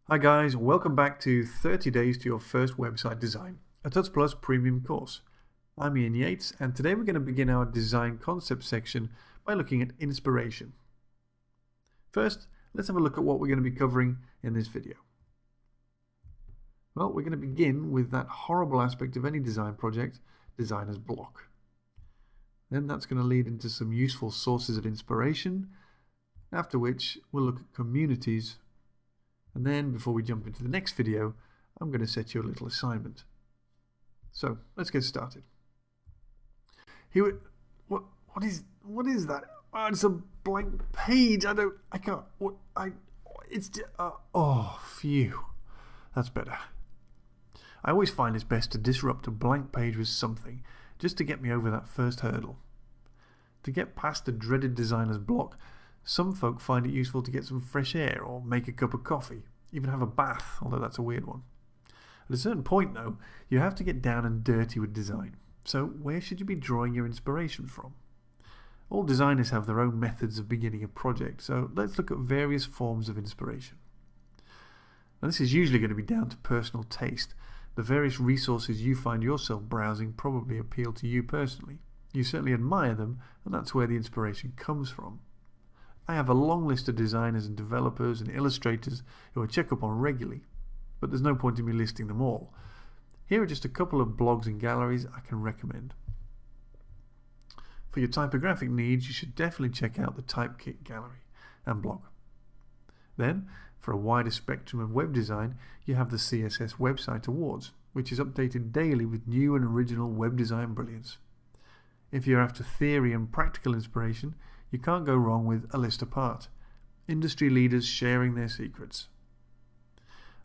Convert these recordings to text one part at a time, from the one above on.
Hi guys, welcome back to 30 Days to Your First Website Design, a Tuts Plus premium course. I'm Ian Yates, and today we're going to begin our design concept section by looking at inspiration. First, let's have a look at what we're going to be covering in this video. Well, we're going to begin with that horrible aspect of any design project, designer's block. Then that's going to lead into some useful sources of inspiration, after which we'll look at communities. And then, before we jump into the next video, I'm going to set you a little assignment. So, let's get started. Here, what is that? Oh, it's a blank page. Phew. That's better. I always find it's best to disrupt a blank page with something, just to get me over that first hurdle. To get past the dreaded designer's block, some folk find it useful to get some fresh air or make a cup of coffee, even have a bath, although that's a weird one. At a certain point though, you have to get down and dirty with design. So where should you be drawing your inspiration from? All designers have their own methods of beginning a project, so let's look at various forms of inspiration. Now this is usually going to be down to personal taste. The various resources you find yourself browsing probably appeal to you personally. You certainly admire them, and that's where the inspiration comes from. I have a long list of designers and developers and illustrators who I check up on regularly, but there's no point in me listing them all. Here are just a couple of blogs and galleries I can recommend. For your typographic needs, you should definitely check out the Typekit gallery and blog. Then, for a wider spectrum of web design, you have the CSS Website Awards, which is updated daily with new and original web design brilliance. If you're after theory and practical inspiration, you can't go wrong with A List Apart, industry leaders sharing their secrets.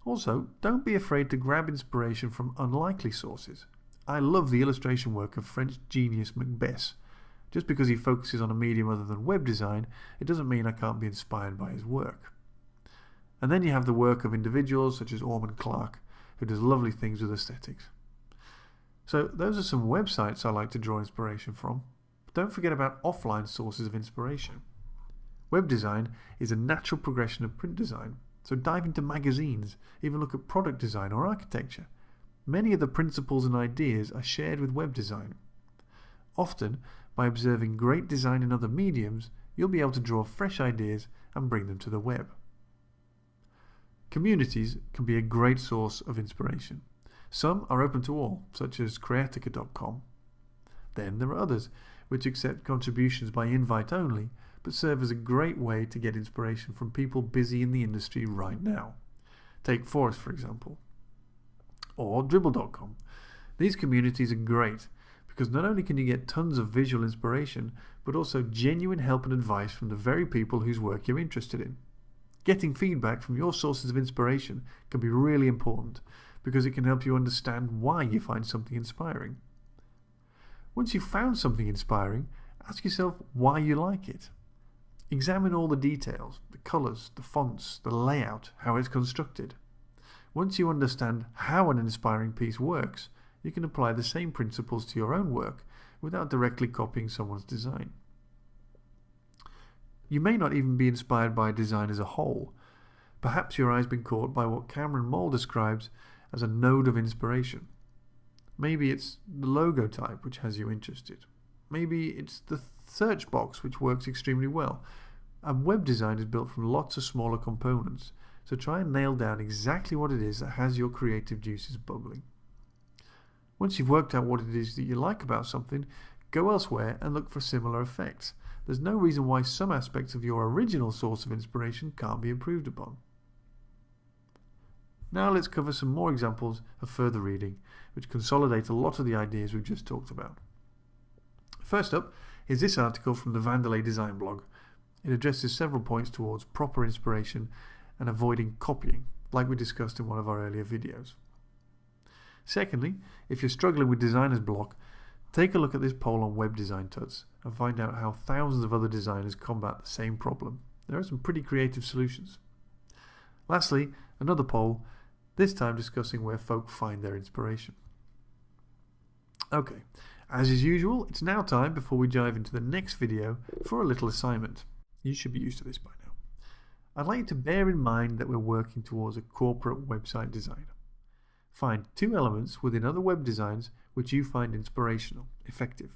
Also, don't be afraid to grab inspiration from unlikely sources. I love the illustration work of French genius Macbeth. Just because he focuses on a medium other than web design, it doesn't mean I can't be inspired by his work. And then you have the work of individuals such as Ormond Clark, who does lovely things with aesthetics. So those are some websites I like to draw inspiration from. But don't forget about offline sources of inspiration. Web design is a natural progression of print design, so dive into magazines, even look at product design or architecture. Many of the principles and ideas are shared with web design. Often, by observing great design in other mediums, you'll be able to draw fresh ideas and bring them to the web. Communities can be a great source of inspiration. Some are open to all, such as Creatica.com. Then there are others, which accept contributions by invite only, but serve as a great way to get inspiration from people busy in the industry right now. Take Forest, for example. Or Dribbble.com. These communities are great, because not only can you get tons of visual inspiration, but also genuine help and advice from the very people whose work you're interested in. Getting feedback from your sources of inspiration can be really important, because it can help you understand why you find something inspiring. Once you've found something inspiring, ask yourself why you like it. Examine all the details, the colours, the fonts, the layout, how it's constructed. Once you understand how an inspiring piece works, you can apply the same principles to your own work without directly copying someone's design. You may not even be inspired by a design as a whole. Perhaps your eye's been caught by what Cameron Moll describes as a node of inspiration. Maybe it's the logo type which has you interested. Maybe it's the search box which works extremely well. And web design is built from lots of smaller components, so try and nail down exactly what it is that has your creative juices bubbling. Once you've worked out what it is that you like about something, go elsewhere and look for similar effects. There's no reason why some aspects of your original source of inspiration can't be improved upon. Now let's cover some more examples of further reading, which consolidate a lot of the ideas we've just talked about. First up is this article from the Vandelay Design blog. It addresses several points towards proper inspiration and avoiding copying, like we discussed in one of our earlier videos. Secondly, if you're struggling with designer's block, take a look at this poll on Web Design Tuts and find out how thousands of other designers combat the same problem. There are some pretty creative solutions. Lastly, another poll, this time discussing where folk find their inspiration. Okay, as is usual, it's now time before we dive into the next video for a little assignment. You should be used to this by now. I'd like you to bear in mind that we're working towards a corporate website design. Find 2 elements within other web designs which you find inspirational, effective.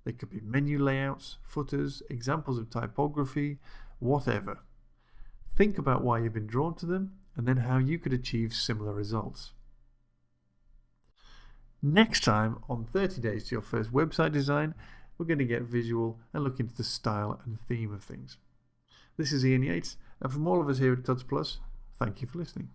They could be menu layouts, footers, examples of typography, whatever. Think about why you've been drawn to them and then how you could achieve similar results. Next time on 30 Days to Your First Website Design, we're going to get visual and look into the style and theme of things. This is Ian Yates, and from all of us here at Tuts Plus, thank you for listening.